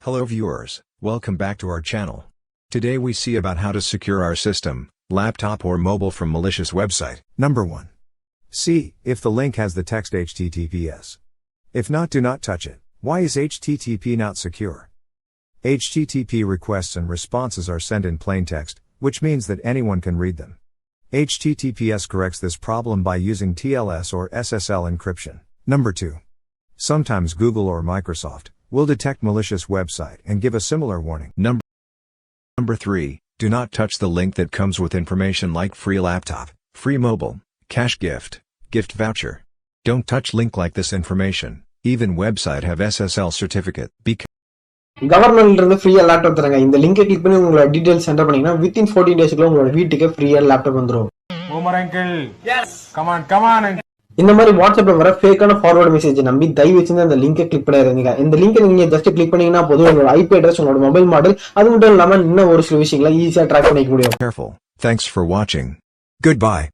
Hello viewers, welcome back to our channel. Today we see about how to secure our system, laptop or mobile from malicious website. Number 1. See if the link has the text HTTPS. If not, do not touch it. Why is HTTP not secure? HTTP requests and responses are sent in plain text, which means that anyone can read them. HTTPS corrects this problem by using TLS or SSL encryption. Number 2. Sometimes Google or Microsoft will detect malicious website and give a similar warning. Number 3. Do not touch the link that comes with information like free laptop, free mobile, cash gift voucher. Don't touch link like this information. Even website have SSL certificate. கவர்மெண்ட்ல இருந்து ஃப்ரீயா laptop தராங்க. இந்த லிங்கை click பண்ணி உங்களோட details enter பண்ணீங்கன்னா within 14 daysக்குள்ள உங்களோட வீட்டுக்கு ஃப்ரீயா லேப்டாப் வந்துரும். Omar uncle yes come on இந்த மாதிரி வாட்ஸ்அப்ல வர ஃபேக்கான ஃபார்வர்ட் மெசேஜ் நம்பி தயவு செஞ்சு அந்த லிங்கை கிளிக் பண்ணாதீங்க. இந்த லிங்கை நீங்க ஜஸ்ட் கிளிக் பண்ணீங்கன்னா போதும் உங்களோட ஐபி அட்ரஸ், உங்களோட மொபைல் மாடல், அது மட்டும் இல்லாம இன்னும் ஒரு சில விஷயங்களை ஈஸியா ட்ராக் பண்ணிக்க முடியும். Careful. Thanks for watching. Goodbye.